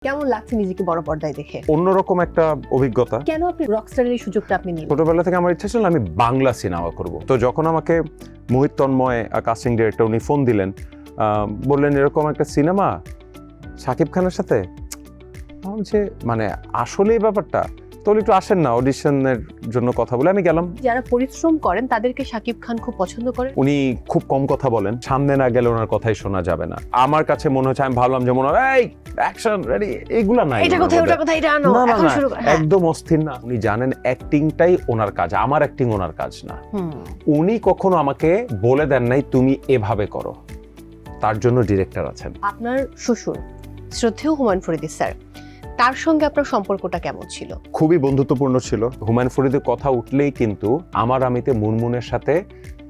কেমন লাগছে নিজেকে বড় পর্দায় দেখে? অন্যরকম একটা অভিজ্ঞতা। কেন আপনি রকস্টারের এই সুযোগটা আপনি নিলেন? ছোটবেলা থেকে আমার ইচ্ছা ছিল আমি বাংলা সিনেমা করব। তো যখন আমাকে মোহিত তন্ময় কাস্টিং ডিরেক্টর উনি ফোন দিলেন, বললেন এরকম একটা সিনেমা শাকিব খানের সাথে, যে মানে আসলে এই ব্যাপারটা তো একটু আসেন না অডিশনের জন্য কথা বলে। আমি গেলাম। যারা পরিশ্রম করেন তাদেরকে শাকিব খান খুব পছন্দ করেন। উনি খুব কম কথা বলেন, সামনে না গেলে ওনার কথাই শোনা যাবে না। আমার কাছে মনে হচ্ছে, আমি ভাবলাম যে মনে হয় এই অ্যাকশন রেডি, এগুলা নাই। এটা কোথায় ওটা কোথায় এটা আনো এখন শুরু কর। একদম অস্থির না। উনি জানেন অ্যাক্টিংটাই ওনার কাজ, আমার অ্যাক্টিং ওনার কাজ না। উনি কখনো আমাকে বলে দেন নাই তুমি এভাবে করো, তার জন্য ডিরেক্টর আছেন। আপনার শ্বশুর শ্রদ্ধেয় হুমায়ুন ফরিদি স্যার, তার সঙ্গে আপনার সম্পর্কটা কেমন ছিল? খুবই বন্ধুত্বপূর্ণ ছিল। হুমায়ুন ফরিদের কথা উঠলেই কিন্তু আমার আমিতে মুনমুনের সাথে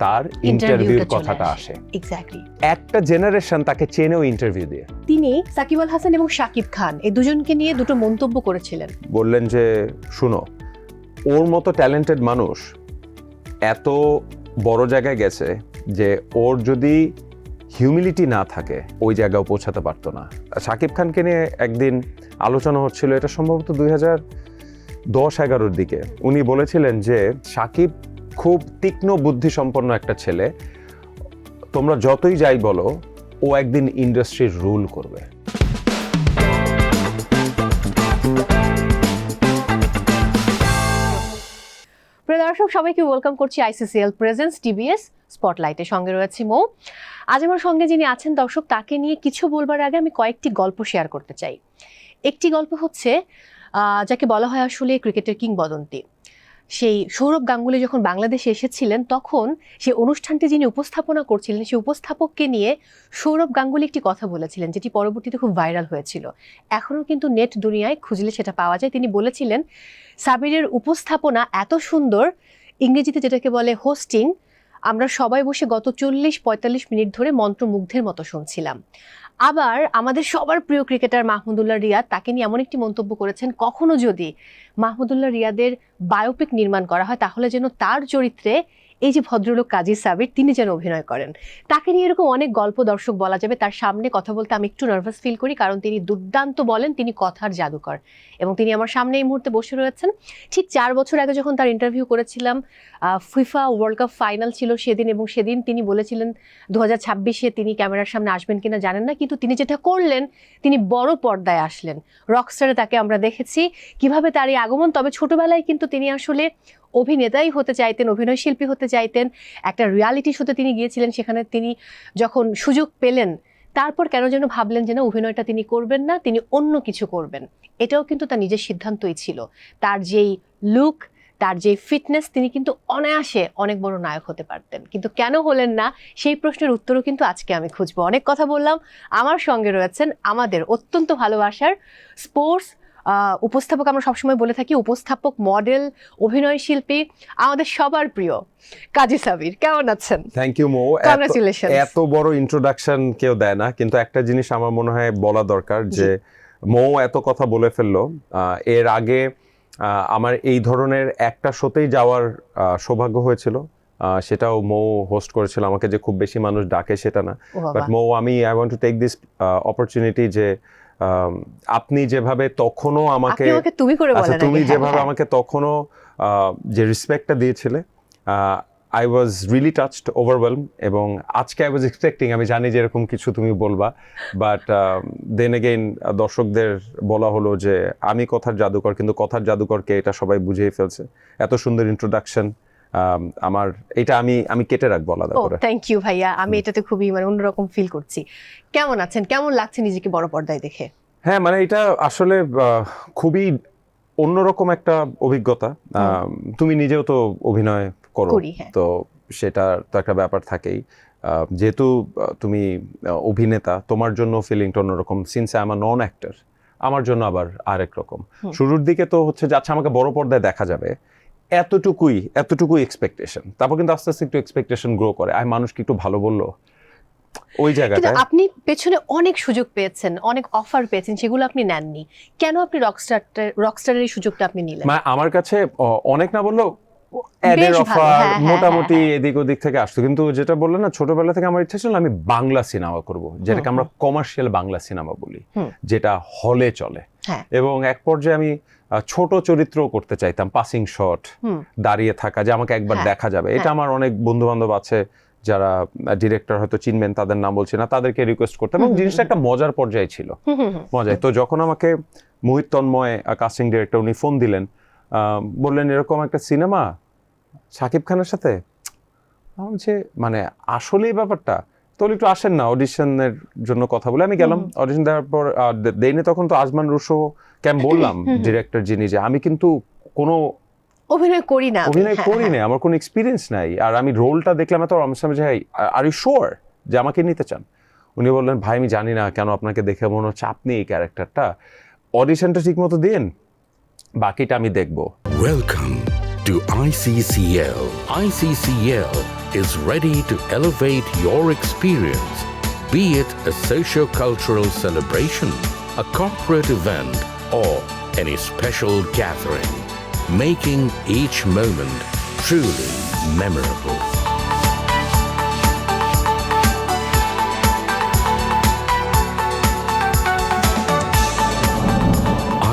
তার ইন্টারভিউর কথাটা আসে। এক্স্যাক্টলি। একটা জেনারেশন তাকে চেনেও ইন্টারভিউ দিয়ে। তিনি সাকিব আল হাসান এবং শাকিব খান এই দুজনকে নিয়ে দুটো মন্তব্য করেছিলেন। বললেন যে শুনো, ওর মতো ট্যালেন্টেড মানুষ এত বড় জায়গায় গেছে যে ওর যদি হিউমিলিটি না থাকে ওই জায়গায় পৌঁছাতে পারতো না। শাকিব খানকে নিয়ে একদিন আলোচনা হচ্ছিল, এটা সম্ভবত 2010-11 দিকে। উনি বলেছিলেন যে শাকিব খুব তীক্ষ্ণ বুদ্ধি সম্পন্ন একটা ছেলে, তোমরা যতই যাই বলো ও একদিন ইন্ডাস্ট্রির রুল করবে। প্রিয় দর্শক, সবাইকে ওয়েলকাম করছি আইসিসিএল প্রেজেন্স টিবিএস স্পটলাইটের সঙ্গে রয়েছে মৌ। আজ আমার সঙ্গে যিনি আছেন দর্শক, তাকে নিয়ে কিছু বলবার আগে আমি কয়েকটি গল্প শেয়ার করতে চাই। একটি গল্প হচ্ছে যাকে বলা হয় আসলে ক্রিকেটের কিংবদন্তি। সেই সৌরভ গাঙ্গুলি যখন বাংলাদেশে এসেছিলেন তখন সেই অনুষ্ঠানটি যিনি উপস্থাপনা করছিলেন সেই উপস্থাপককে নিয়ে সৌরভ গাঙ্গুলি একটি কথা বলেছিলেন, যেটি পরবর্তীতে খুব ভাইরাল হয়েছিল। এখনও কিন্তু নেট দুনিয়ায় খুঁজলে সেটা পাওয়া যায়। তিনি বলেছিলেন সাবিরের উপস্থাপনা এত সুন্দর, ইংরেজিতে যেটাকে বলে হোস্টিং, আমরা সবাই বসে গত 40-45 মিনিট ধরে মন্ত্রমুগ্ধের মতো শুনছিলাম। আবার আমাদের সবার প্রিয় ক্রিকেটার মাহমুদুল্লাহ রিয়াদ, তাকে নিয়ে এমন একটি মন্তব্য করেছেন, কখনো যদি মাহমুদুল্লাহ রিয়াদের বায়োপিক নির্মাণ করা হয় তাহলে যেন তার চরিত্রে এই যে ভদ্রলোক কাজী সাবির তিনি যেন অভিনয় করেন। তাকে নিয়ে এরকম অনেক গল্প দর্শক বলা যাবে। তার সামনে কথা বলতে আমি একটু নার্ভাস ফিল করি, কারণ তিনি দুর্দান্ত বলেন, তিনি কথার জাদুকর, এবং তিনি আমার সামনে এই মুহূর্তে বসে রয়েছেন। ঠিক 4 বছর আগে যখন তার ইন্টারভিউ করেছিলাম, ফিফা ওয়ার্ল্ড কাপ ফাইনাল ছিল সেদিন, এবং সেদিন তিনি বলেছিলেন 2026-এ তিনি ক্যামেরার সামনে আসবেন কিনা জানেন না, কিন্তু তিনি যেটা করলেন, তিনি বড় পর্দায় আসলেন। রকস্টারে তাকে আমরা দেখেছি কিভাবে তার এই আগমন। তবে ছোটবেলায় কিন্তু তিনি আসলে অভিনেতাই হতে চাইতেন, অভিনয় শিল্পী হতে চাইতেন। একটা রিয়ালিটি শোতে তিনি গিয়েছিলেন, সেখানে তিনি যখন সুযোগ পেলেন তারপর কেন যেন ভাবলেন যে না, অভিনয়টা তিনি করবেন না, তিনি অন্য কিছু করবেন। এটাও কিন্তু তার নিজের সিদ্ধান্তই ছিল। তার যেই লুক, তার যে ফিটনেস, তিনি কিন্তু অনায়াসে অনেক বড় নায়ক হতে পারতেন, কিন্তু কেন হলেন না সেই প্রশ্নের উত্তরও কিন্তু আজকে আমি খুঁজবো। অনেক কথা বললাম। আমার সঙ্গে রয়েছেন আমাদের অত্যন্ত ভালোবাসার স্পোর্টস উপস্থাপক, আমরা সবসময় বলে থাকি উপস্থাপক, মডেল, অভিনয় শিল্পী, আমাদের সবার প্রিয় কাজী সাবির। কেমন আছেন? Thank you Mou. কংগ্রাচুলেশনস। এত বড় ইন্ট্রোডাকশন কেউ দেয় না, কিন্তু একটা জিনিস আমার মনে হয় বলা দরকার, যে মৌ এত কথা বলে ফেললো। এর আগে আমার এই ধরনের একটা শোতেই যাওয়ার সৌভাগ্য হয়েছিল, সেটাও মৌ হোস্ট করেছিল। আমাকে যে খুব বেশি মানুষ ডাকে সেটা না, but Mou, I want to take this opportunity যে আপনি যেভাবে তখনও আমাকে তুমি যেভাবে আমাকে তখনও যে রেসপেক্টটা দিয়েছিলে, I was really touched, overwhelm. এবং আজকে আই ওয়াজ এক্সপেক্টিং, আমি জানি যে এরকম কিছু তুমি বলবা, বাট দেন এগেইন দর্শকদের বলা হলো যে আমি কথার জাদুকর, কিন্তু কথার জাদুকরকে এটা সবাই বুঝেই ফেলছে। এত সুন্দর ইন্ট্রোডাকশন, আমার এটা আমি কেটে রাখবো আলাদা করে। থ্যাংক ইউ ভাইয়া, আমি এটাতে খুবই অন্যরকম ফিল করছি। কেমন আছেন? কেমন লাগছে নিজেকে বড় পর্দায় দেখে? হ্যাঁ, এটা আসলে খুবই অন্যরকম একটা অভিজ্ঞতা। তুমি নিজেও তো অভিনয় করো, তো সেটা তো একটা ব্যাপার থাকেই। যেহেতু তুমি অভিনেতা, তোমার জন্য ফিলিংটা অন্যরকম। Since I am a non actor, আমার জন্য আবার আরেক রকম। শুরুর দিকে তো হচ্ছে যে আচ্ছা আমাকে বড় পর্দায় দেখা যাবে, এতটুকুই এক্সপেকটেশন। তারপর কিন্তু আস্তে আস্তে একটু এক্সপেকটেশন গ্রো করে, মানুষকে একটু ভালো বললো ওই জায়গাটা। আপনি পেছনে অনেক সুযোগ পেয়েছেন, অনেক অফার পেয়েছেন, সেগুলো আপনি নেননি কেন? আপনি রকস্টারের এই সুযোগটা আপনি নিলেন? আমার কাছে অনেক না বললেও অ্যাডের বেশ ভালো, অফার হ্যাঁ, হ্যাঁ, মোটামুটি হ্যাঁ, এদিক ওদিক থেকে আসতো, কিন্তু যেটা বললেন না, ছোটবেলা থেকে আমার ইচ্ছা ছিল আমি বাংলা সিনেমা করব, যেটাকে আমরা কমার্শিয়াল বাংলা সিনেমা বলি, যেটা হলে চলে। হ্যাঁ। এবং এক পর্যায়ে আমি ছোট চরিত্রও করতে চাইতাম, পাসিং শট, দাঁড়িয়ে থাকা, যে আমাকে একবার হ্যাঁ, দেখা যাবে। এটা আমার অনেক বন্ধু বান্ধব আছে যারা ডিরেক্টর হয়তো চিনবেন, তাদের নাম বলছি না, তাদেরকে রিকোয়েস্ট করতাম, এবং জিনিসটা একটা মজার পর্যায়ে ছিল, মজায়। তো যখন আমাকে মোহিত তন্ময় কাস্টিং ডিরেক্টর উনি ফোন দিলেন, বললেন এরকম একটা সিনেমা শাকিব খানের সাথে, আমি বলছি মানে আসলেই ব্যাপারটা, তো একটু আসেন না অডিশনের জন্য কথা বলে। আমি গেলাম, অডিশন দেওয়ার পর দেইনি, তখন তো আজমান রুশো কে আমি বললাম ডিরেক্টর যিনি, যে আমি কিন্তু কোনো অভিনয় করি না, আমার কোনো এক্সপিরিয়েন্স নাই, আর আমি রোলটা দেখলাম এত, আমার সামনে যে আর ইউ শিওর যে আমাকে নিতে চান? উনি বললেন ভাই আমি জানি না কেন আপনাকে দেখে মনে হচ্ছে আপনি এই ক্যারেক্টারটা, অডিশনটা ঠিক মতো দিন, বাকিটা আমি দেখবো। Welcome to ICCL. ICCL is ready to elevate your experience, be it a socio-cultural celebration, a corporate event, or any special gathering, making each moment truly memorable.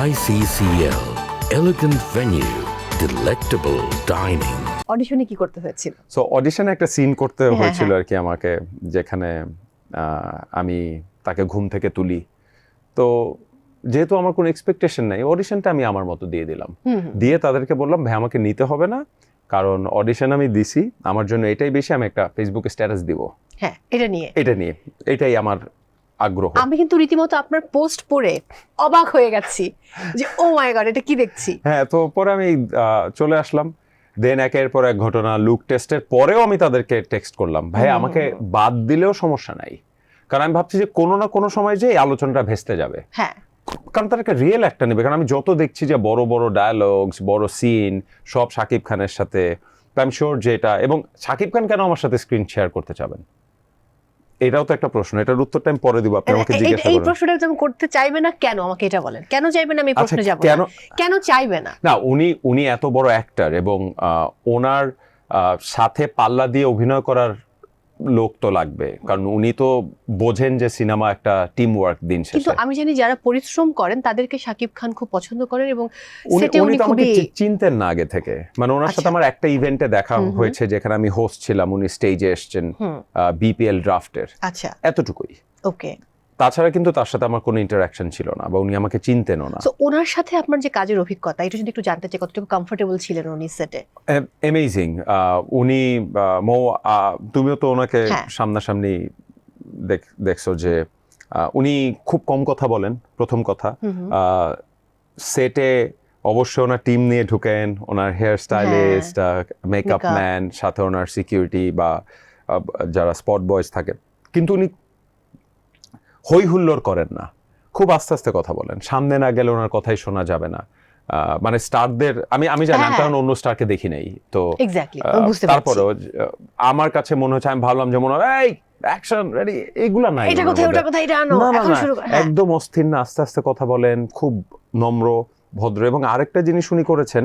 ICCL, elegant venue, delectable dining. অডিশনে কি করতে হয়েছিল? So অডিশনে একটা scene করতে হয়েছিল আর কি আমাকে, যেখানে আমি তাকে ঘুম থেকে তুলি। তো যেহেতু আমার কোনো এক্সপেকটেশন নাই, অডিশনটা আমি আমার মতো দিয়ে দিলাম, দিয়ে তাদেরকে বললাম ভাই আমাকে নিতে হবে না, কারণ অডিশন আমি দিছি, আমার জন্য এটাই বেশি, আমি একটা ফেসবুকে স্ট্যাটাস দিব, হ্যাঁ এটা নিয়ে এটাই আমার আগ্রহ। আমি কিন্তু রীতিমতো আপনার পোস্ট পড়ে অবাক হয়ে গেছি যে ও মাই গড এটা কি দেখছি। হ্যাঁ, তো পরে আমি চলে আসলাম, দেন একের পর এক ঘটনা, লুক টেস্টের পরেও আমি তাদেরকে টেক্সট করলাম ভাই আমাকে বাদ দিলেও সমস্যা নাই, কারণ আমি ভাবছি যে কোনো না কোনো সময় যে এই আলোচনাটা ভেস্তে যাবে, হ্যাঁ কারণ তার একটা রিয়েল একটা নেবে। কারণ আমি যত দেখছি যে বড় বড় ডায়ালগস, বড় সিন সব শাকিব খানের সাথে, আই এম শিওর যে এটা, এবং শাকিব খান কেন আমার সাথে স্ক্রিন শেয়ার করতে চাবেন, এটাও তো একটা প্রশ্ন, এটার উত্তরটা আমি পরে দিব, আপনি আমাকে জিজ্ঞাসা এই করেন। প্রশ্নটা যখন করতে চাইবে না কেন, আমাকে এটা বলেন, কেন চাইবে না? আমি প্রশ্নে যাব না, কেন চাইবে না? না, উনি এত বড় অ্যাক্টর, এবং ওনার সাথে পাল্লা দিয়ে অভিনয় করার লোক তো লাগবে, কারণ উনি তো বোঝেন যে সিনেমা একটা টিম ওয়ার্ক দিন শেষে। কিন্তু আমি জানি যারা পরিশ্রম করেন তাদেরকে শাকিব খান খুব পছন্দ করেন, এবং উনি তো আমাকে চিনতেন না আগে থেকে, মানে ওনার সাথে আমার একটা ইভেন্টে দেখা হয়েছে যেখানে আমি হোস্ট ছিলাম, উনি স্টেজে এসেছেন বিপিএল ড্রাফটের, আচ্ছা এতটুকুই। ওকে, তাছাড়া কিন্তু তার সাথে আমার কোনো ইন্টারাকশন ছিল না, বা উনি আমাকে চিনতেনও না। তো ওনার সাথে আপনার যে কাজের অভিজ্ঞতা, এটা যদি একটু জানতে চাই, কতটুকু কমফোর্টেবল ছিলেন উনি সেটে? অ্যামেজিং। উনি মৌ, তুমিও তো ওনাকে সামনাসামনি দেখছো যে উনি খুব কম কথা বলেন, প্রথম কথা। সেটে অবশ্যই ওনার টিম নিয়ে ঢুকেন, ওনার হেয়ার স্টাইলিস্ট, মেকআপ ম্যান, সাথে ওনার সিকিউরিটি বা যারা স্পট বয়েজ থাকে, কিন্তু উনি হই হুল্লোড় করেন না, খুব আস্তে আস্তে কথা বলেন, সামনে না গেলে ওনার কথাই শোনা যাবে না। মানে স্টারদের আমি জানি, কারণ অন্য স্টারকে দেখি নাই তো, তারপরেও আমার কাছে মনে হচ্ছে, আমি ভাবলাম যে মনে হয় এই অ্যাকশন রেডি, এগুলা নাই, একদম অস্থির না, আস্তে আস্তে কথা বলেন, খুব নম্র ভদ্র। এবং আরেকটা জিনিস উনি করেছেন,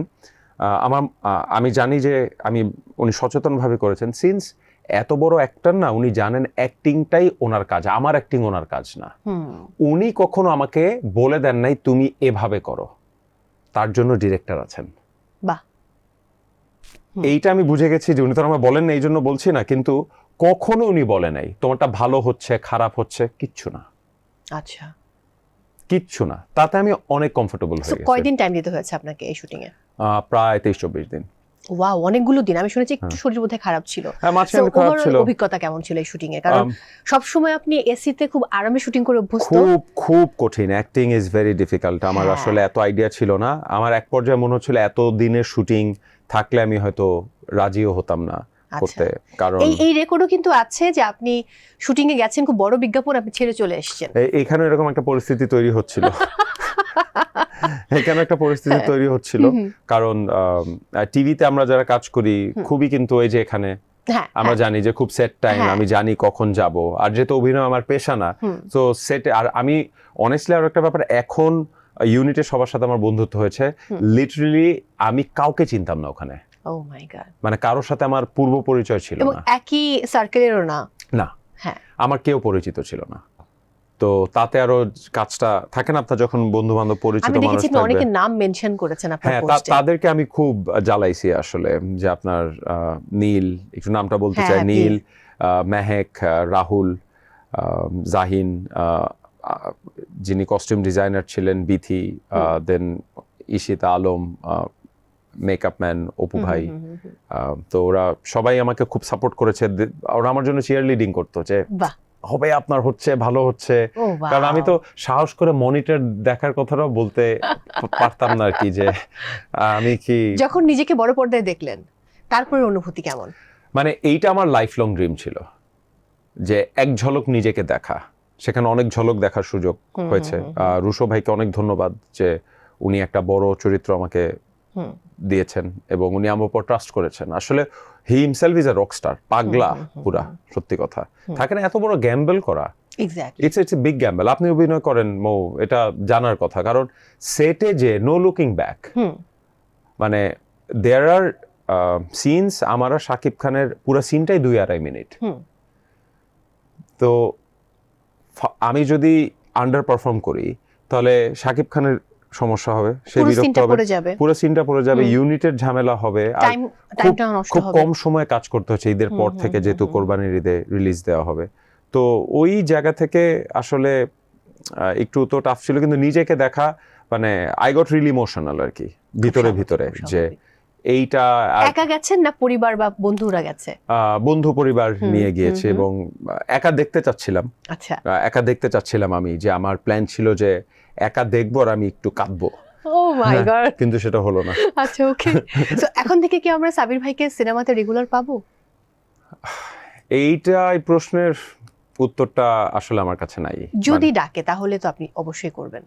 আমি জানি যে উনি সচেতনভাবে করেছেন, সিন্স এত বড় অ্যাক্টর না, উনি জানেন অ্যাক্টিংটাই ওনার কাজ, আমার অ্যাক্টিং ওনার কাজ না। উনি কখনো আমাকে বলে দেন নাই তুমি এভাবে করো, তার জন্য ডিরেক্টর আছেন। বাহ, এইটা আমি বুঝে গেছি যে উনি তো আমার বলেন না, এই জন্য বলছি না, কিন্তু কখনো উনি বলে নাই তোমারটা ভালো হচ্ছে খারাপ হচ্ছে, কিচ্ছু না। আচ্ছা, কিচ্ছু না, তাতে আমি অনেক কমফোর্টেবল হয়ে গেছি। কয়দিন টাইম দিতে হয়েছে আপনাকে এই শুটিং এ? প্রায় 23-24 দিন। ওয়াও, অনেকগুলো দিন। আমি শুনেছি একটু শরীর বোধহয় খারাপ ছিল। অভিজ্ঞতা কেমন ছিল এই শুটিং এ? কারণ সবসময় আপনি এসিতে খুব আরামে শুটিং করে অভ্যস্ত। খুব কঠিন, অ্যাক্টিং ইজ ভেরি ডিফিকাল্ট। আমার আসলে এত আইডিয়া ছিল না, আমার এক পর্যায়ে মনে হচ্ছিল এত দিনের শুটিং থাকলে আমি হয়তো রাজিও হতাম না করতে, কারণ এই রেকর্ডও কিন্তু আছে যে আপনি শুটিং এ গেছেন, খুব বড় বিজ্ঞাপন, আপনি ছেড়ে চলে এসেছেন। এখানে এরকম একটা পরিস্থিতি তৈরি হচ্ছিল এখানে একটা পরিস্থিতি তৈরি হচ্ছিল, কারণ টিভিতে আমরা যারা কাজ করি খুবই কিন্তু এই যে এখানে আমরা জানি যে খুব সেট টাইম, আমি জানি কখন যাব, আর যেহেতু অভিনয় আমার পেশা না, তো সেটে, আর আমি অনেস্টলি আর একটা ব্যাপার, এখন ইউনিটে সবার সাথে আমার বন্ধুত্ব হয়েছে, লিটারালি আমি কাউকে চিনতাম না ওখানে। ও মাই গড। মানে কারোর সাথে আমার পূর্ব পরিচয় ছিল এবং না। একই সার্কেলেরও না? না, হ্যাঁ। আমার কেউ পরিচিত ছিল না। তো তাতে আরো কাজটা থাকে না, আপনার যখন বন্ধু বান্ধব পরিচিত আমি মানুষ দেখেছি আপনি থাকবে। অনেকের নাম মেনশন করেছেন আপনার হ্যাঁ, পোস্টে। তাদেরকে আমি খুব জ্বালাইছি আসলে, যে আপনার নীল, একটু নামটা বলতে হ্যাঁ, চাই, হ্যাঁ, নীল, মেহেক, রাহুল, জাহিন, যিনি কস্টিউম ডিজাইনার ছিলেন, বিথি, দেন ঈশিতা আলম, মেকআপ ম্যান অপু ভাই। তো ওরা সবাই আমাকে খুব সাপোর্ট করেছে, ওরা আমার জন্য চিয়ার লিডিং করতো যে বাহ, হবে, আপনার হচ্ছে, ভালো হচ্ছে। ও বাহ। কারণ আমি তো সাহস করে মনিটর দেখার কথাটাও বলতে পারতাম না আর কি, যে আমি কি, যখন নিজেকে বড় পর্দায় দেখলেন তারপরে অনুভূতি কেমন? মানে এইটা আমার লাইফ লং ড্রিম ছিল, যে এক ঝলক নিজেকে দেখা। সেখানে অনেক ঝলক দেখার সুযোগ হয়েছে। রুশো ভাইকে অনেক ধন্যবাদ যে উনি একটা বড় চরিত্র আমাকে দিয়েছেন এবং উনি আমার উপর ট্রাস্ট করেছেন। আসলে he himself is a Rockstar, পাগলা পুরা, সত্যি কথা। থাকে না এত বড় গ্যাম্বল করা, exactly, it's a big gamble. আপনি অভিনয় করেন মৌ, এটা জানার কথা, কারণ সেটে যে নো লুকিং ব্যাক, মানে দেয়ার আর সিনস, আমার আর শাকিব খানের পুরো সিনটাই 2-2.5 মিনিট। তো আমি যদি আন্ডার পারফর্ম করি তাহলে শাকিব খানের সমস্যা হবে, সে বিরক্ত হবে, পুরো সিনটা পড়ে যাবে, ইউনিটের ঝামেলা হবে। আর খুব কম সময়ে কাজ করতে হচ্ছে ঈদের পর থেকে, যেহেতু কোরবানির ঈদে রিলিজ দেওয়া হবে। তো ওই জায়গা থেকে আসলে একটু তো টাফ ছিল, কিন্তু নিজেকে দেখা, মানে আই গট রিয়েলি ইমোশনাল আর কি ভিতরে, যে এইটা। একা গেছেন না পরিবার বা বন্ধুরা গেছে? বন্ধু পরিবার নিয়ে গিয়েছে, এবং একা দেখতে চাচ্ছিলাম। আচ্ছা, একা দেখতে চাচ্ছিলাম আমি, যে আমার প্ল্যান ছিল যে একা দেখবো আর আমি একটু কাঁদবো। ও মাই গড, কিন্তু সেটা হলো না। আচ্ছা, ওকে। সো এখন থেকে কি আমরা সাবির ভাইকে সিনেমাতে রেগুলার পাবো? এই প্রশ্নের উত্তরটা আসলে আমার কাছে নাই। যদি ডাকে তাহলে তো আপনি অবশ্যই করবেন?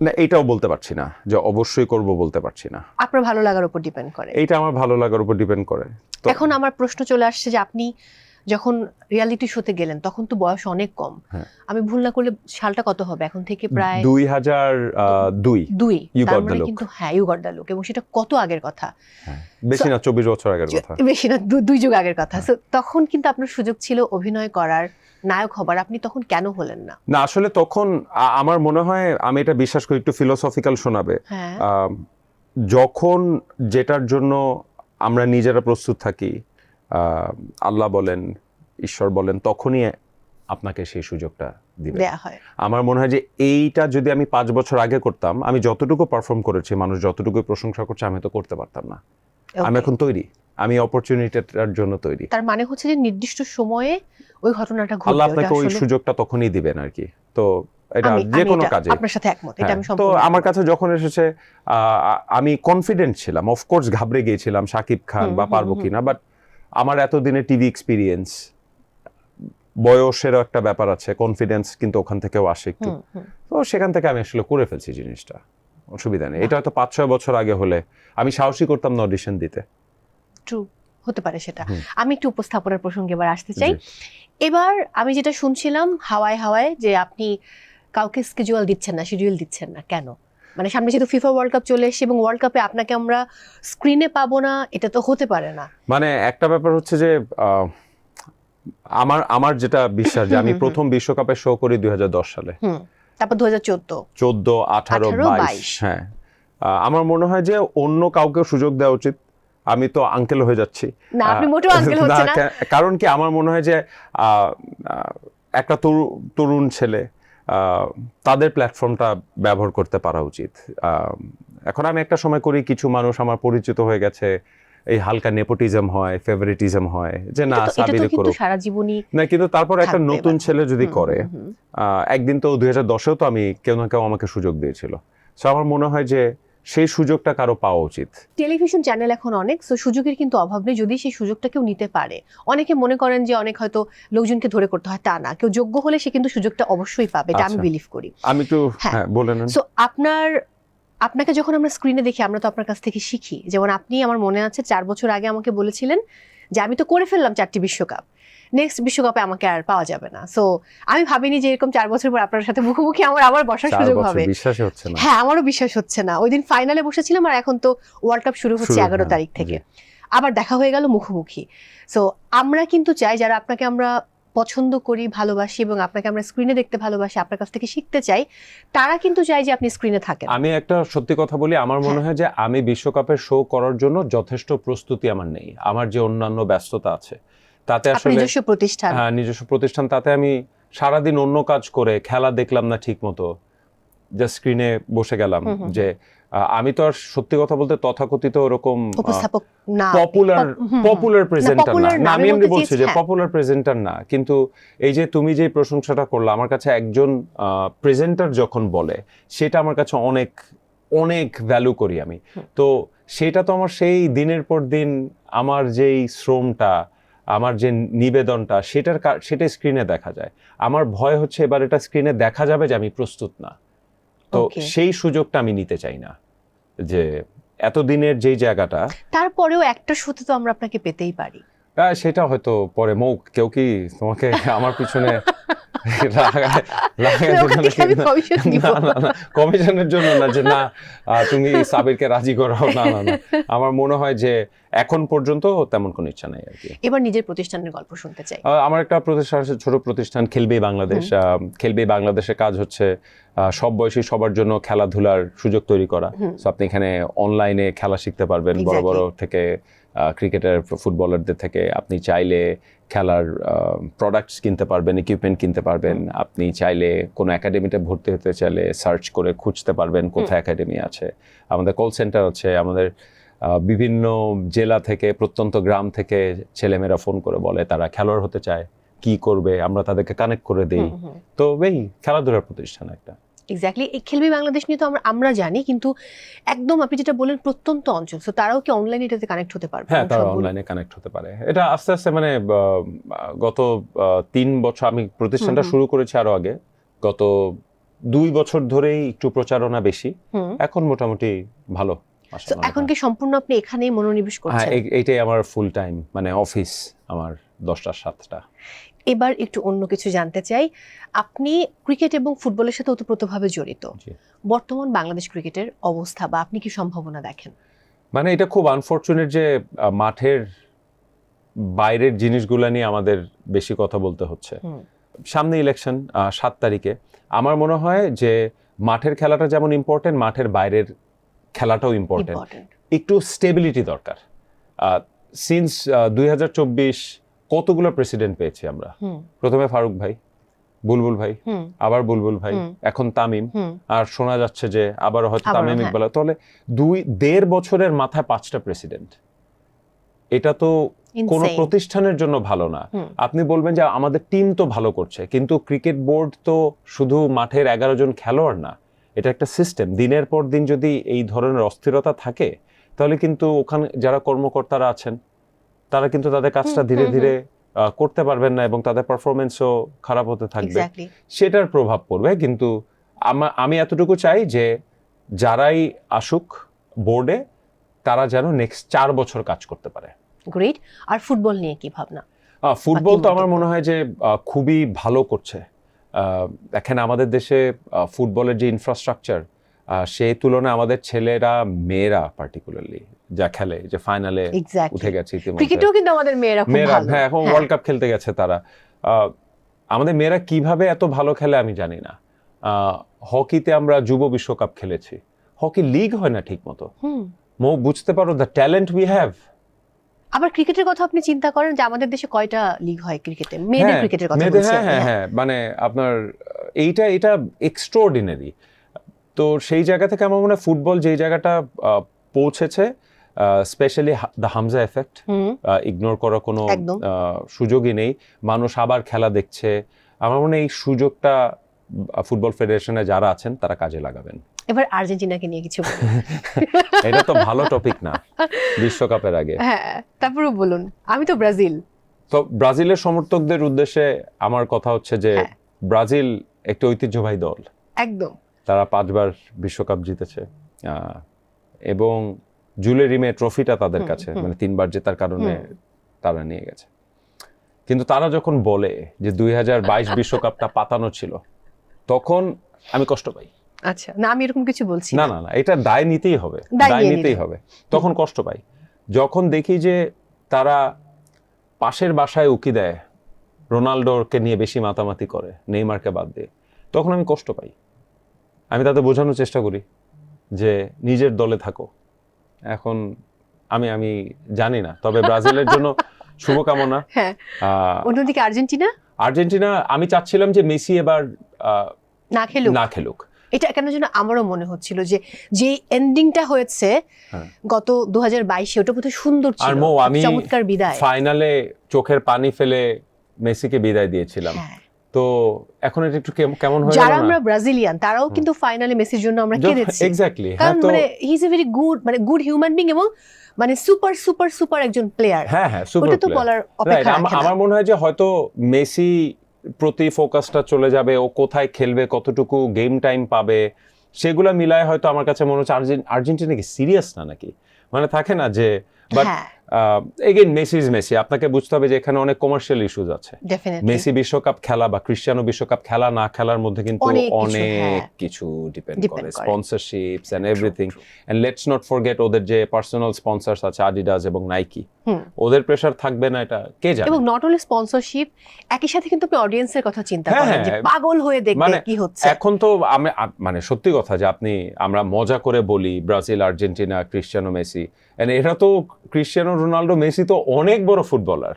না, এইটাও বলতে পারছি না, যে অবশ্যই করব বলতে পারছি না। আপনার ভালো লাগার উপর ডিপেন্ড করে? এইটা আমার ভালো লাগার উপর ডিপেন্ড করে। এখন আমার প্রশ্ন চলে আসছে যে আপনি যখন রিয়েলিটি শোতে গেলেন তখন তো বয়স অনেক কম। আমি ভুল না করলে সালটা কত হবে এখন থেকে? প্রায় 2002। তার মানে কিন্তু হ্যাঁ, ইউ গট দ্য লুক, এবং সেটা কত আগের কথা? বেশি না, 24 বছর আগের কথা। বেশি না, 2 যুগ আগের কথা। সো তখন কিন্তু আপনার সুযোগ ছিল অভিনয় করার, নায়ক হবার, আপনি তখন কেন হলেন না? না, আসলে তখন আমার মনে হয়, আমি এটা বিশ্বাস করি, একটু ফিলোসফিক্যাল শোনাবে, যখন যেটার জন্য আমরা নিজেরা প্রস্তুত থাকি, আল্লাহ বলেন, ঈশ্বর বলেন, তখনই আপনাকে সেই সুযোগটা দিবে, দেয়া হয়। আমার মনে হয় যে এইটা যদি আমি 5 বছর আগে করতাম, আমি যতটুকু পারফর্ম করেছি, মানুষ যতটুকু প্রশংসা করছে, আমি তো করতে পারতাম না। আমি এখন তৈরি, আমি অপরচুনিটিটার জন্য তৈরি। তার মানে হচ্ছে যে নির্দিষ্ট সময়ে ওই ঘটনাটা ঘটবে, আল্লাহ আপনাকে ওই সুযোগটা তখনই দিবেন আর কি। তো এটা যে কোনো কাজে আপনার সাথে একমত, এটা আমি তো সম্পূর্ণ। আমার কাছে যখন এসেছে, আমি কনফিডেন্ট ছিলাম, অফকোর্স ঘাবড়ে গিয়েছিলাম শাকিব খান বা পারবো কিনা, বাট আমার এতদিনে টিভি এক্সপিরিয়েন্স, বয়সেরও একটা ব্যাপার আছে, কনফিডেন্স কিন্তু ওখান থেকেও আসে একটু। তো সেখান থেকে আমি আসলে করে ফেলছি জিনিসটা, অসুবিধা নেই। এটা হয়তো 5-6 বছর আগে হলে আমি সাহসী করতাম না অডিশন দিতে। ট্রু, হতে পারে সেটা। আমি একটু উপস্থাপনার প্রসঙ্গে এবার আসতে চাই। এবার আমি যেটা শুনছিলাম হাওয়ায় যে আপনি কাউকে শিডিউল দিচ্ছেন না, কেন? মানে সামনে যেহেতু ফিফা ওয়ার্ল্ড কাপ চলে এসেছে এবং ওয়ার্ল্ড কাপে আপনাকে আমরা স্ক্রিনে পাবো না, এটা তো হতে পারে না। মানে একটা ব্যাপার হচ্ছে যে আমার যেটা বিশ্বাস, যে আমি প্রথম বিশ্বকাপে শো করি 2010 সালে, তারপর 2014, 14, 18, 22। হ্যাঁ, আমার মনে হয় যে অন্য কাউকে সুযোগ দেওয়া উচিত। আমি তো আঙ্কেল হয়ে যাচ্ছি না, আপনি মোটেও আঙ্কেল হচ্ছেন না। কারণ কি, আমার মনে হয় যে একটা তরুণ ছেলে, তাদের প্ল্যাটফর্মটা ব্যবহার করতে পারা উচিত। এখন আমি একটা সময় করি, কিছু মানুষ আমার পরিচিত হয়ে গেছে, এই হালকা নেপোটিজম হয়, ফেভারিটিজম হয়, যে না সাবিরে করো, সারা জীবনই না। কিন্তু তারপর একটা নতুন ছেলে যদি করে, একদিন তো 2010-এও তো আমি কেউ না কেউ আমাকে সুযোগ দিয়েছিল। সো আমার মনে হয় যে সেই সুযোগটা কারো পাওয়া উচিত। টেলিভিশন চ্যানেল এখন অনেক, সো সুযোগের কিন্তু অভাব নেই, যদি সেই সুযোগটা কেউ নিতে পারে। অনেকে মনে করেন যে অনেক হয়তো লোকজনকে ধরে করতে হয়, তা না, কেউ যোগ্য হলে সে কিন্তু সুযোগটা অবশ্যই পাবে, এটা আমি বিলিভ করি। আমি একটু বলে নেন। সো আপনাকে যখন আমরা স্ক্রিনে দেখি, আমরা তো আপনার কাছ থেকে শিখি। যেমন আপনি, আমার মনে আছে 4 বছর আগে আমাকে বলেছিলেন যে আমি তো করে ফেললাম 4টি বিশ্বকাপ, নেক্সট বিশ্বকাপে আমাকে আর পাওয়া যাবে না। সো আমি ভাবিনি যে এরকম 4 বছর পর আপনার সাথে মুখোমুখি আমার আবার বসার 4 সুযোগ বছর হবে। বিশ্বাসই হচ্ছে না। হ্যাঁ, আমারও বিশ্বাস হচ্ছে না। ওই দিন ফাইনালে বসেছিলাম আর এখন তো ওয়ার্ল্ড কাপ শুরু হচ্ছে 11 তারিখ থেকে, আবার দেখা হয়ে গেল মুখোমুখি। সো আমরা কিন্তু চাই, যারা আপনাকে আমরা পছন্দ করি, ভালোবাসি এবং আপনাকে আমরা স্ক্রিনে দেখতে ভালোবাসি, আপনার কাছ থেকে শিখতে চাই, তারা কিন্তু চাই যে আপনি স্ক্রিনে থাকেন। আমি একটা সত্যি কথা বলি, আমার মনে হয় যে আমি বিশ্বকাপের শো করার জন্য যথেষ্ট প্রস্তুতি আমার নেই। আমার যে অন্যান্য ব্যস্ততা আছে তাতে আপনার আসলে নিজস্ব প্রতিষ্ঠান, হ্যাঁ নিজস্ব প্রতিষ্ঠান, তাতে আমি সারাদিন অন্য কাজ করে খেলা দেখলাম না ঠিক মতো, জাস্ট স্ক্রিনে বসে গেলাম। যে আমি তো আর সত্যি কথা বলতে তথাকথিত ওরকম উপস্থাপক না, পপুলার প্রেজেন্টার না। আমি এমনি বলছি যে হ্যাঁ। পপুলার প্রেজেন্টার না, কিন্তু এই যে তুমি যে প্রশংসাটা করলে, আমার কাছে একজন প্রেজেন্টার যখন বলে সেটা আমার কাছে অনেক অনেক ভ্যালু করি আমি। তো সেটা তো আমার সেই দিনের পর দিন আমার যেই শ্রমটা, আমার যে নিবেদনটা, সেটা স্ক্রিনে দেখা যায়। আমার ভয় হচ্ছে এবার এটা স্ক্রিনে দেখা যাবে যে আমি প্রস্তুত না। তো সেই সুযোগটা আমি নিতে চাই না, যে এতদিনের যেই জায়গাটা। তারপরেও একটা শোতে তো আমরা আপনাকে পেতেই পারি। সেটা হয়তো পরে কেউ কি তোমাকে আমার পিছনে কমিশনের জন্য না, যে না তুমি সাবিরকে রাজি করাও, না না না। আমার মনে হয় যে এখন পর্যন্ত তেমন কোনো ইচ্ছা নাই আর কি। এবার নিজের প্রতিষ্ঠানের গল্প শুনতে চাই। আমার একটা প্রতিষ্ঠান আছে, ছোট প্রতিষ্ঠান, খেলবে বাংলাদেশ। খেলবে বাংলাদেশের কাজ হচ্ছে সব বয়সী সবার জন্য খেলাধুলার সুযোগ তৈরি করা। সো আপনি এখানে অনলাইনে খেলা শিখতে পারবেন, বড় বড় থেকে ক্রিকেটার, ফুটবলারদের থেকে। আপনি চাইলে খেলার প্রোডাক্টস কিনতে পারবেন, ইকুইপমেন্ট কিনতে পারবেন। আপনি চাইলে কোনো একাডেমিতে ভর্তি হতে চাইলে সার্চ করে খুঁজতে পারবেন কোথায় একাডেমি আছে। আমাদের কল সেন্টার আছে, আমাদের বিভিন্ন জেলা থেকে, প্রত্যন্ত গ্রাম থেকে ছেলেমেয়েরা ফোন করে বলে তারা খেলোয়াড় হতে চায়, কি করবে, আমরা তাদেরকে কানেক্ট করে দিই। তো এই খেলাধুলার প্রতিষ্ঠান একটা। এক্স্যাক্টলি। এই খেলবে বাংলাদেশ নিয়ে তো আমরা জানি, কিন্তু একদম আপনি যেটা বলেন প্রত্যন্ত অঞ্চল, তো তারাও কি অনলাইনে এটাতে কানেক্ট হতে পারবে? হ্যাঁ, তারা অনলাইনে কানেক্ট হতে পারে। এটা আস্তে আস্তে মানে গত 3 বছর, আমি প্রতিষ্ঠানটা শুরু করেছি আরো আগে, গত 2 বছর ধরেই একটু প্রচারণা বেশি, এখন মোটামুটি ভালো। এখন কি সম্পূর্ণ আপনি এখানেই মনোনিবেশ করছেন? হ্যাঁ, এইটাই আমার ফুল টাইম, মানে অফিস আমার 10টা 7টা। এবার একটু অন্য কিছু জানতে চাই। আপনি ক্রিকেট এবং ফুটবলের সাথে ওতপ্রোতভাবে জড়িত। বর্তমান বাংলাদেশ ক্রিকেটের অবস্থা বা আপনি কি সম্ভাবনা দেখেন? মানে এটা খুব আনফরচুনেট যে মাঠের বাইরের জিনিসগুলো নিয়ে আমাদের বেশি কথা বলতে হচ্ছে। সামনে ইলেকশন 7 তারিখে। আমার মনে হয় যে মাঠের খেলাটা যেমন ইম্পর্টেন্ট, মাঠের বাইরের খেলাটাও ইম্পর্টেন্ট। একটু স্টেবিলিটি দরকার। সিন্স 2024 কতগুলো প্রেসিডেন্ট পেয়েছি আমরা। প্রথমে ফারুক ভাই, বুলবুল ভাই, আবার বুলবুল ভাই, এখন তামিম, আর শোনা যাচ্ছে যে আবার হয়তো তামিম ইকবাল। তাহলে 2.5 বছরের মাথায় 5টা প্রেসিডেন্ট। এটা তো কোনো প্রতিষ্ঠানের জন্য ভালো না। আপনি বলবেন যে আমাদের টিম তো ভালো করছে, কিন্তু ক্রিকেট বোর্ড তো শুধু মাঠের 11 জন খেলোয়াড় না, এটা একটা সিস্টেম। দিনের পর দিন যদি এই ধরনের অস্থিরতা থাকে, তাহলে কিন্তু ওখানে যারা কর্মকর্তারা আছেন তারা কিন্তু তাদের কাজটা ধীরে ধীরে করতে পারবেন না, এবং তাদের পারফরমেন্সও খারাপ হতে থাকবে, সেটার প্রভাব পড়বে। কিন্তু আমি এতটুকু চাই যে যারাই আসুক বোর্ডে, তারা যেন নেক্সট 4 বছর কাজ করতে পারে। গ্রেট। আর ফুটবল নিয়ে কি ভাবনা? ফুটবল তো আমার মনে হয় যে খুবই ভালো করছে। দেখেন আমাদের দেশে ফুটবলের যে ইনফ্রাস্ট্রাকচার, সেই তুলনায় আমাদের ছেলেরা, মেয়েরা পার্টিকুলারলি যা খেলে, যে ফাইনালে উঠে গেছে ক্রিকেটেও কিন্তু আমাদের মেয়েরা খুব ভালো। হ্যাঁ, এখন ওয়ার্ল্ড কাপ খেলতে গেছে তারা। আমাদের মেয়েরা কিভাবে এত ভালো খেলে আমি জানি না। হকিতে আমরা যুব বিশ্বকাপ খেলেছি, হকি লিগ হয় না ঠিক মতো। বুঝতে পারো দ্য ট্যালেন্ট উই হ্যাভ। আবার ক্রিকেটের কথা আপনি চিন্তা করেন যে আমাদের দেশে কয়টা লিগ হয় ক্রিকেটে, মেয়েদের ক্রিকেটের কথা বলছি। হ্যাঁ, মানে আপনার এটা এক্সট্রাঅর্ডিনারি। তো সেই জায়গা থেকে আমার মনে হয় ফুটবল যেই জায়গাটা পৌঁছেছে, specially the Hamza effect, ignore করার কোনো সুযোগই নেই। মানুষ আবার খেলা দেখছে। আমার মনে হয় এই সুযোগটা ফুটবল ফেডারেশনে যারা আছেন তারা কাজে লাগাবেন। এবার আর্জেন্টিনাকে নিয়ে কিছু বলুন। এটা তো ভালো টপিক না বিশ্বকাপের আগে। হ্যাঁ, তারপরে বলুন। আমি তো ব্রাজিল। তো ব্রাজিলের সমর্থকদের উদ্দেশ্যে আমার কথা হচ্ছে যে ব্রাজিল একটা ঐতিহ্যবাহী দল। একদম। তারা 5 বার বিশ্বকাপ জিতেছে, এবং জুলে রিমে ট্রফিটা তাদের কাছে, মানে 3 বার জেতার কারণে তারা নিয়ে গেছে। কিন্তু তারা যখন বলে যে 2022 বিশ্বকাপটা পাতানো ছিল, তখন আমি কষ্ট পাই। আচ্ছা, না আমি এরকম কিছু বলছি না না না, এটা দায় নিতেই হবে, দায় নিতেই হবে, তখন কষ্ট পাই। যখন দেখি যে তারা পাশের বাসায় উকি দেয়, রোনাল্ডোকে নিয়ে বেশি মাতামাতি করে নেইমারকে বাদ দিয়ে, তখন আমি কষ্ট পাই। আমি তাদের বোঝানোর চেষ্টা করি যে নিজের দলে থাকো। এখন আমি জানি না, তবে ব্রাজিলের জন্য শুভকামনা। হ্যাঁ, অন্যদিকে আর্জেন্টিনা আমি চাচ্ছিলাম যে মেসি এবার না খেলুক। এটা কেন যেন আমারও মনে হচ্ছিল যে এন্ডিংটা হয়েছে গত 2022-এ, ওটা বোধহয় সুন্দর ছিল, চমৎকার বিদায়। ফাইনালে চোখের পানি ফেলে মেসিকে বিদায় দিয়েছিলাম। তো এখন এটা একটু কেমন হয়ে গেল না? যারা আমরা ব্রাজিলিয়ান তারাও কিন্তু ফাইনালে মেসির জন্য আমরা কেঁদেছি। এক্স্যাক্টলি, কারণ মানে he is a very good human being এবং মানে সুপার সুপার সুপার একজন প্লেয়ার। হ্যাঁ, সুপার প্লেয়ার। তো বলার অপেক্ষা রাখে না। আমার মনে হয় যে হয়তো মেসি প্রতি ফোকাসটা চলে যাবে, ও কোথায় খেলবে, কতটুকু গেম টাইম পাবে, সেগুলো মিলায় হয়তো আমার কাছে মনে হচ্ছে আর্জেন্টিনা কি সিরিয়াস না নাকি, মানে থাকে না যে, but again Messi is Messi. আপনাকে বুঝতে হবে যে এখানে অনেক কমার্শিয়াল ইস্যুজ আছে। মেসি বিশ্বকাপ খেলা বা ক্রিশ্চিয়ানো বিশ্বকাপ খেলা না খেলার মধ্যে কিন্তু অনেক কিছু ডিপেন্ড করে, sponsorships and everything. And let's not forget ওদের যে পার্সোনাল স্পন্সরস আছে আডিডাস এবং নাইকি, ওদের প্রেসার থাকবে না এটা কে জানে। এবং নট অনলি স্পন্সরশিপ, একই সাথে কিন্তু আপনি অডিয়েন্সের কথা চিন্তা করেন যে পাগল হয়ে দেখবে কি হচ্ছে। এখন তো মানে সত্যি কথা যে আমরা মজা করে বলি ব্রাজিল, আর্জেন্টিনা, ক্রিশ্চিয়ানো, মেসি, এরা তো ক্রিশ্চিয়ানো রোনাল্ডো, মেসি তো অনেক বড় ফুটবলার।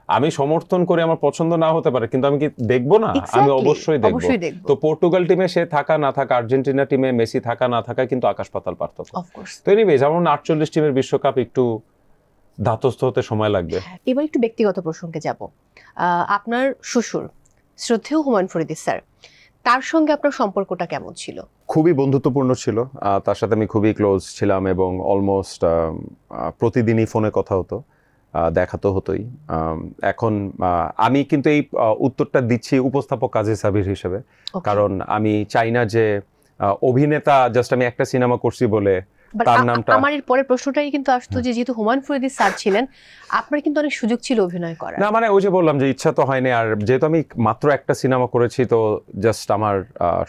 আমি সমর্থন করে, আমার পছন্দ না হতে পারে, কিন্তু আমি কি দেখবো না? আমি অবশ্যই দেখবো। তো পর্তুগাল টিমে সে থাকা না থাকা, আর্জেন্টিনা টিমে মেসি থাকা না থাকা কিন্তু আকাশ পাতাল পার্থক্য। তো এনিওয়েজ, আমার 48 টিমের বিশ্বকাপ একটু ধাতস্থ হতে সময় লাগবে। এবার একটু ব্যক্তিগত প্রসঙ্গে যাব। আপনার শ্বশুর শ্রদ্ধেয় হুমায়ুন ফরিদী স্যার, তার সঙ্গে আপনার সম্পর্কটা কেমন ছিল? খুবই বন্ধুত্বপূর্ণ ছিল, তার সাথে আমি খুবই ক্লোজ ছিলাম এবং অলমোস্ট প্রতিদিনই ফোনে কথা হতো, দেখা তো হতোই। এখন আমি কিন্তু এই উত্তরটা দিচ্ছি উপস্থাপক কাজী সাবির হিসেবে, কারণ আমি চাই না যে অভিনেতা জাস্ট আমি একটা সিনেমা করছি বলে তার নামটা। আমার এর পরের প্রশ্নটাই কিন্তু আসতো যে যেহেতু হুমায়ুন ফরিদী স্যার ছিলেন, আপনার কিন্তু অনেক সুযোগ ছিল অভিনয় করার। না মানে ওই যে বললাম যে ইচ্ছা তো হয়নি, আর যেহেতু আমি মাত্র একটা সিনেমা করেছি, তো জাস্ট আমার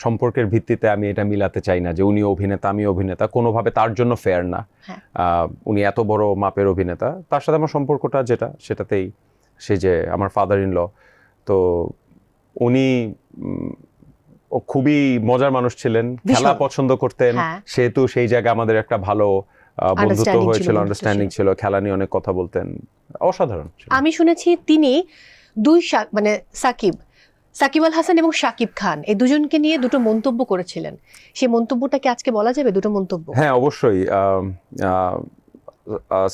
সম্পর্কের ভিত্তিতে আমি এটা মিলাতে চাই না যে উনি অভিনেতা আমি অভিনেতা, কোনোভাবে তার জন্য ফেয়ার না। উনি এত বড় মাপের অভিনেতা, তার সাথে আমার সম্পর্কটা যেটা সেটাতেই, সে যে আমার ফাদার ইন ল, তো উনি খুবই মজার মানুষ ছিলেন, খেলা পছন্দ করতেন, সেহেতু সেই জায়গায় আমাদের একটা ভালো বন্ধুত্ব হয়েছিল, আন্ডারস্ট্যান্ডিং ছিল, খেলা নিয়ে অনেক কথা বলতেন, অসাধারণ। আমি শুনেছি তিনি মানে সাকিব আল হাসান এবং শাকিব খান এই দুজনকে নিয়ে দুটো মন্তব্য করেছিলেন, সেই মন্তব্যটা কি আজকে বলা যাবে? দুটো মন্তব্য। হ্যাঁ অবশ্যই।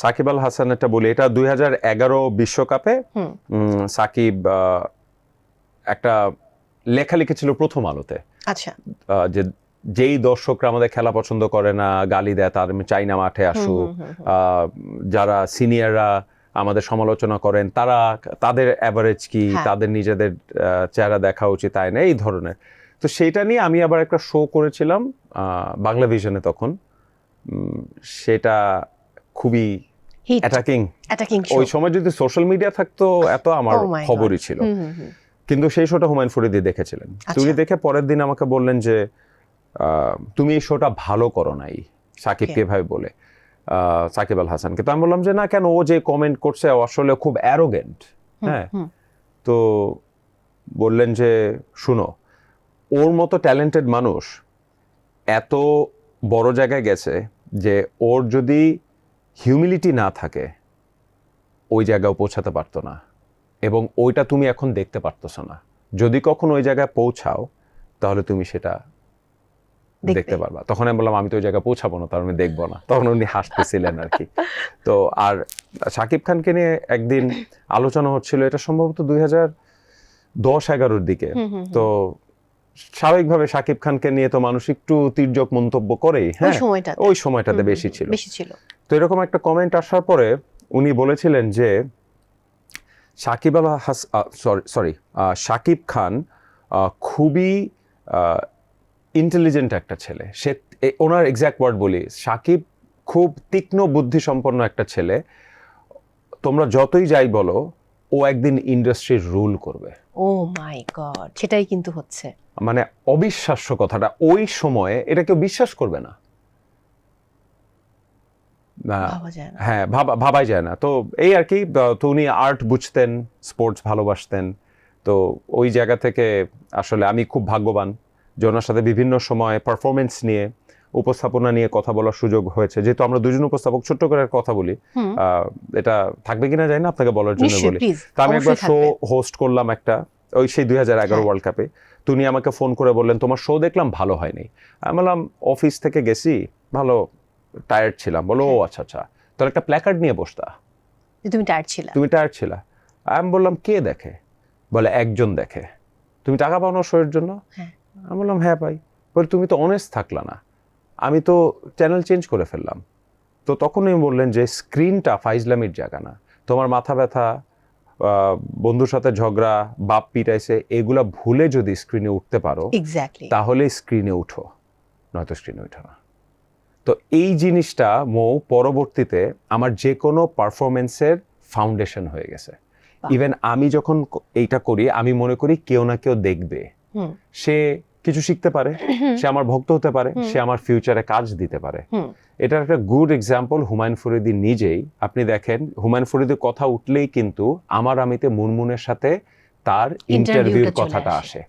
সাকিব আল হাসান এটা বলি, এটা 2011 বিশ্বকাপে সাকিব একটা লেখা লিখেছিল প্রথম আলোতে। আচ্ছা, যে যেই দর্শকরা আমাদের খেলা পছন্দ করে না, গালি দেয়, তার চাই না মাঠে আসুক, যারা সিনিয়ররা আমাদের সমালোচনা করেন তাদের অ্যাভারেজ কি, তাদের নিজেদের চেহারা দেখা উচিত, তাই না, এই ধরনের। তো সেইটা নিয়ে আমি আবার একটা শো করেছিলাম বাংলা ভিশনে তখন, সেটা খুবই অ্যাটাকিং। ওই সময় যদি সোশ্যাল মিডিয়া থাকতো এত আমার খবরই ছিল, কিন্তু সেই শোটা হুমায়ুন ফরিদী দেখেছিলেন। উনি দেখে পরের দিন আমাকে বললেন যে তুমি এই শোটা ভালো করো নাই সাকিবকে ভাই বলে, সাকিব আল হাসানকে। তো আমি বললাম যে না, কেন, ও যে কমেন্ট করছে আসলে খুব অ্যারোগেন্ট। হ্যাঁ, তো বললেন যে শুনো, ওর মতো ট্যালেন্টেড মানুষ এত বড় জায়গায় গেছে যে ওর যদি হিউমিলিটি না থাকে ওই জায়গায় পৌঁছাতে পারতো না, এবং ওইটা তুমি এখন দেখতে পারতেছো না। যদি কখন ওই জায়গায় পৌঁছাও তাহলে তুমি সেটা দেখতে পারবা। তখন আমি বললাম আমি তো ওই জায়গায় পৌঁছাবো না, তার মানে দেখবো না। তখন উনি হাসতেছিলেন আর কি। তো আর শাকিব খানকে নিয়ে একদিন আলোচনা হচ্ছিল, এটা সম্ভবত 2010-11 দিকে। তো স্বাভাবিকভাবে শাকিব খানকে নিয়ে তো মানুষ একটু তির্যক মন্তব্য করেই, হ্যাঁ ওই সময়টাতে বেশি ছিল। তো এরকম একটা কমেন্ট আসার পরে উনি বলেছিলেন যে শাকিব খান খুবই ইন্টেলিজেন্ট একটা ছেলে। সে, ওনার এক্স্যাক্ট ওয়ার্ড বলি, শাকিব খুব তীক্ষ্ণ বুদ্ধি সম্পন্ন একটা ছেলে। তোমরা যতই যাই বলো, ও একদিন ইন্ডাস্ট্রির রুল করবে। ও মাই গড, সেটাই কিন্তু হচ্ছে। মানে অবিশ্বাস্য কথাটা, ওই সময়ে এটা কেউ বিশ্বাস করবে না। ভাবা যায় না। হ্যাঁ, ভাবাই যায় না। তো এই আর কি, তো উনি আর্ট বুঝতেন, স্পোর্টস ভালোবাসতেন। তো ওই জায়গা থেকে আসলে আমি খুব ভাগ্যবান যে ওনার সাথে বিভিন্ন সময় পারফরমেন্স নিয়ে, উপস্থাপনা নিয়ে কথা বলার সুযোগ হয়েছে। যেহেতু আমরা দুজন উপস্থাপক, ছোট্ট করে কথা বলি, এটা থাকবে কিনা জানি না, আপনাকে বলার জন্য বলি। তো আমি একবার শো হোস্ট করলাম একটা, ওই সেই 2011 ওয়ার্ল্ড কাপে। তো উনি আমাকে ফোন করে বললেন, তোমার শো দেখলাম ভালো হয়নি। আমি বললাম অফিস থেকে গেছি, ভালো টায়ার্ড ছিলাম। বলো ও আচ্ছা আচ্ছা, তোর একটা প্ল্যাকার্ড নিয়ে বসতা, তুমি টায়ার্ড ছিলা। তুমি টায়ার্ড ছিলা। আমি বললাম কে দেখে? বলে একজন দেখে। তুমি টাকা পাও না শোয়ের জন্য? আমি বললাম হ্যাঁ পাই। বলে তুমি তো অনেস্ট থাকলা না। আমি তো চ্যানেল চেঞ্জ করে ফেললাম। তো তখন উনি বললেন যে স্ক্রিনটা ফাইজলামির জায়গা না, তোমার মাথা ব্যথা, বন্ধুর সাথে ঝগড়া, বাপ পিটাইছে, এগুলা ভুলে যদি স্ক্রিনে উঠতে পারো তাহলে স্ক্রিনে উঠো, নয়তো স্ক্রিনে উঠো না। তো এই জিনিসটা মৌ পরবর্তীতে আমার যে কোনো পারফরমেন্সের ফাউন্ডেশন হয়ে গেছে। ইভেন আমি যখন এইটা করি, আমি মনে করি কেউ না কেউ দেখবে, সে কিছু শিখতে পারে, সে আমার ভক্ত হতে পারে, সে আমার ফিউচারে কাজ দিতে পারে। এটার একটা গুড এক্সাম্পল হুমায়ুন ফরিদী নিজেই। আপনি দেখেন, হুমায়ুন ফরিদীর কথা উঠলেই কিন্তু আমার আমিতে মুনমুনের সাথে তার ইন্টারভিউর কথাটা আসে।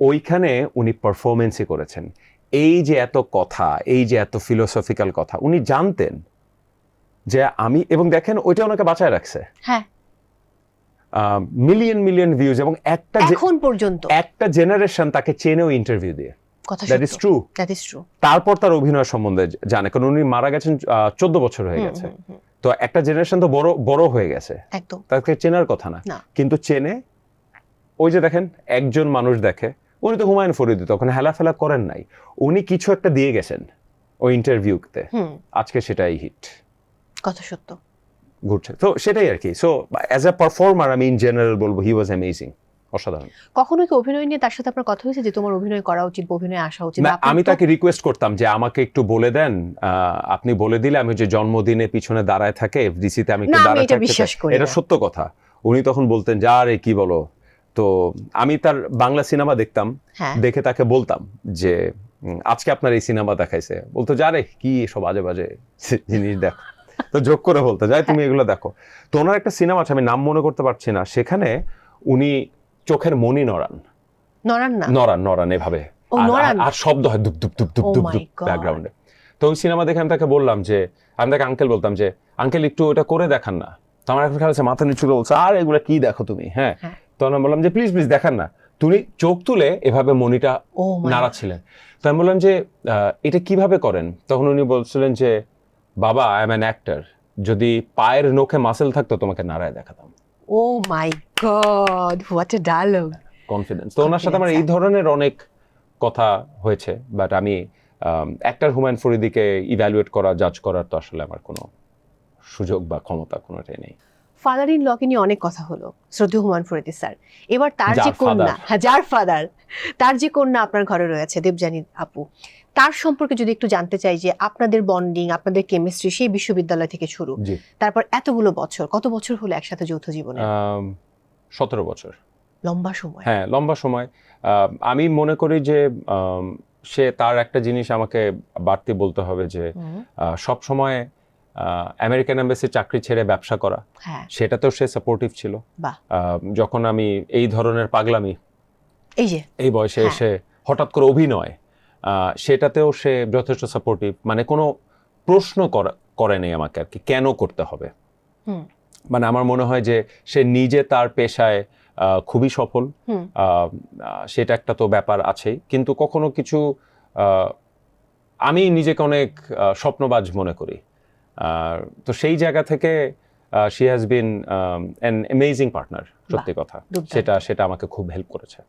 ওইখানে উনি পারফরমেন্সই করেছেন। এই যে এত কথা, এই যে এত ফিলোসফিক্যাল কথা উনি জানতেন যে আমি, এবং দেখেন ওইটা ওনাকে বাঁচায় রাখছে। হ্যাঁ, মিলিয়ন মিলিয়ন ভিউজ, এবং এখন পর্যন্ত একটা জেনারেশন তাকে চেনেও ইন্টারভিউ দিয়ে। That is true. তারপর তার অভিনয় সম্বন্ধে জানে, কারণ উনি মারা গেছেন 14 বছর হয়ে গেছে। তো একটা জেনারেশন তো বড় হয়ে গেছে, একদম তাকে চেনার কথা না, কিন্তু চেনে। ওই যে দেখেন একজন মানুষ দেখে, উনি তো হুমায়ুন ফরিদী তখন হেলাফেলা করেন নাই, উনি কিছু একটা দিয়ে গেছেন ওই ইন্টারভিউতে, আজকে সেটাই হিট। কথা সত্য, ঘুরছে। তো সেটাই আর কি। সো অ্যাজ এ পারফর্মার আমি ইন জেনারেল বলবো হি ওয়াজ অ্যামেজিং, অসাধারণ। কখনো কি অভিনয় নিয়ে তার সাথে আপনার কথা হয়েছে যে তোমার অভিনয় করা উচিত, অভিনয়ে আসা উচিত? আমি তাকে রিকোয়েস্ট করতাম যে আমাকে একটু বলে দেন, আপনি বলে দিলে আমি যে জন্মদিনে পিছনে দাঁড়ায় থাকে এফডিসিতে, আমি একটু দাঁড়ায় থাকতে, এটা সত্য কথা। উনি তখন বলতেন যা রে কি বলো। তো আমি তার বাংলা সিনেমা দেখতাম, দেখে তাকে বলতাম যে আজকে আপনার এই সিনেমা দেখাইছে, বলতো যা রে কি সব বাজে বাজে জিনিস দেখো। তো যোগ করে বলতে যায় তুমি এগুলো দেখো। তো ওনার একটা সিনেমা আছে, আমি নাম মনে করতে পারছি না, সেখানে উনি চোখের মণি নড়ান এভাবে, আর শব্দ হয় দুপ দুপ দুপ দুপ দুপ দুপ ব্যাকগ্রাউন্ডে। তো ওই সিনেমা দেখে আমি তাকে বললাম যে, আমি তাকে আঙ্কেল বলতাম যে আঙ্কেল একটু ওটা করে দেখান না। তো আমার এখন খেলা মাথা নিচু করে বলছে আর এগুলো কি দেখো তুমি। হ্যাঁ, তখন আমি বললাম যে প্লিজ দেখান না। তুমি চোখ তুলে এভাবে মণিটা নাড়াচ্ছিলেন। তো আমি বললাম যে এটা কিভাবে করেন? তখন উনি বলছিলেন যে বাবা আই এম অ্যান অ্যাক্টর, যদি পায়ের নখে মাসেল থাকতো তোমাকে নাড়ায় দেখাতাম। Oh my God, what a dialogue, confidence. তো ওনার সাথে আমার এই ধরনের অনেক কথা হয়েছে, বাট আমি অ্যাক্টর হুমায়ুন ফরিদীকে ইভ্যালুয়েট করা, জাজ করার তো আসলে আমার কোনো সুযোগ বা ক্ষমতা কোনোটাই নেই। ফাদার ইন লকে নিয়ে অনেক কথা হলো, শ্রদ্ধেয় হুমায়ুন ফরিদী স্যার। এবার তার যে কন্যা, যার ফাদার, তার যে কন্যা আপনার ঘরে রয়েছে, দেবযানী আপু, তার সম্পর্কে যদি একটু জানতে চাই যে আপনাদের বন্ডিং, আপনাদের কেমিস্ট্রি সেই বিশ্ববিদ্যালয় থেকে শুরু, তারপর এতগুলো বছর, কত বছর হলো একসাথে যৌথ জীবনে? 17 বছর। লম্বা সময়। হ্যাঁ, লম্বা সময়। আমি মনে করি যে সে তার একটা জিনিস আমাকে বাড়তি বলতে হবে যে সব সময় আমেরিকান এম্বাসি চাকরি ছেড়ে ব্যবসা করা, সেটাতেও সে সাপোর্টিভ ছিল। যখন আমি এই ধরনের পাগলামি এই বয়সে এসে হঠাৎ করে অভিনয়, সেটাতেও সে যথেষ্ট সাপোর্টিভ, মানে কোনো প্রশ্ন করে নেই আমাকে আর কি কেন করতে হবে। মানে আমার মনে হয় যে সে নিজে তার পেশায় খুবই সফল, সেটা একটা তো ব্যাপার আছেই, কিন্তু কখনো কিছু আমি নিজেকে অনেক স্বপ্নবাজ মনে করি। তো সেই জায়গা থেকে she has been an amazing partner, সত্যি কথা। সেটা আমাকে খুব হেল্প করেছে।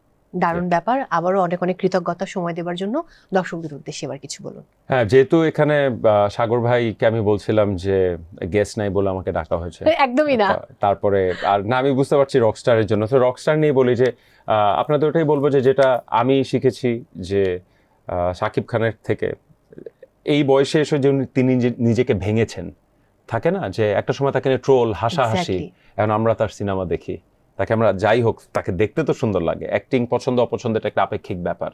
দারুণ ব্যাপার। আবারও অনেক অনেক কৃতজ্ঞতা সময় দেওয়ার জন্য। দর্শকদের উদ্দেশ্যে এবার কিছু বলুন। হ্যাঁ, যেহেতু এখানে সাগর ভাইকে আমি বলছিলাম যে গেস্ট নাই বলে আমাকে ডাকা হয়েছে, একদমই না। তারপরে আর না, আমি বুঝতে পারছি রকস্টারের জন্য। তো রকস্টার নিয়ে বলি যে আপনাদের ওটাই বলবো যে যেটা আমি শিখেছি যে শাকিব খানের থেকে এই বয়সে এসে যে তিনি নিজেকে ভেঙেছেন, থাকে না যে একটা সময় তাকে নিয়ে ট্রোল হাসাহাসি, Exactly. এখন আমরা তার সিনেমা দেখি, তাকে আমরা যাই হোক তাকে দেখতে তো সুন্দর লাগে, অ্যাক্টিং পছন্দ অপছন্দ এটা একটা আপেক্ষিক ব্যাপার।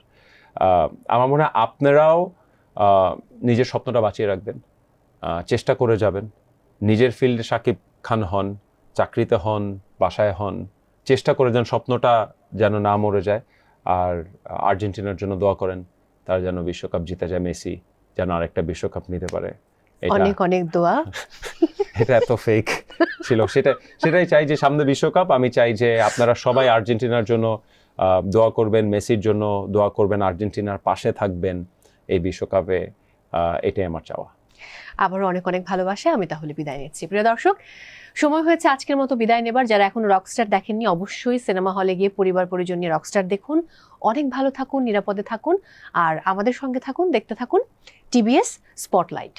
আমার মনে হয় আপনারাও নিজের স্বপ্নটা বাঁচিয়ে রাখবেন, চেষ্টা করে যাবেন, নিজের ফিল্ডে শাকিব খান হন, চাকরিতে হন, বাসায় হন, চেষ্টা করে যান স্বপ্নটা যেন না মরে যায়। আর আর্জেন্টিনার জন্য দোয়া করেন, তারা যেন বিশ্বকাপ জিতে যায়, মেসি যেন আরেকটা বিশ্বকাপ নিতে পারে। অনেক অনেক দোয়া। এটা এত ফেক ছিল, সেটাই চাই যে সামনে বিশ্বকাপ, আমি চাই যে আপনারা সবাই আর্জেন্টিনার জন্য দোয়া করবেন, মেসির জন্য দোয়া করবেন, আর্জেন্টিনার পাশে থাকবেন এই বিশ্বকাপে, এটাই আমার চাওয়া। আবারও অনেক অনেক ভালোবাসা, আমি তাহলে বিদায় নিচ্ছি। প্রিয় দর্শক, সময় হয়েছে আজকের মতো বিদায় নেবার। যারা এখনো রকস্টার দেখেননি অবশ্যই সিনেমা হলে গিয়ে পরিবার পরিজন নিয়ে রকস্টার দেখুন। অনেক ভালো থাকুন, নিরাপদে থাকুন, আর আমাদের সঙ্গে থাকুন, দেখতে থাকুন টিবিএস স্পটলাইট।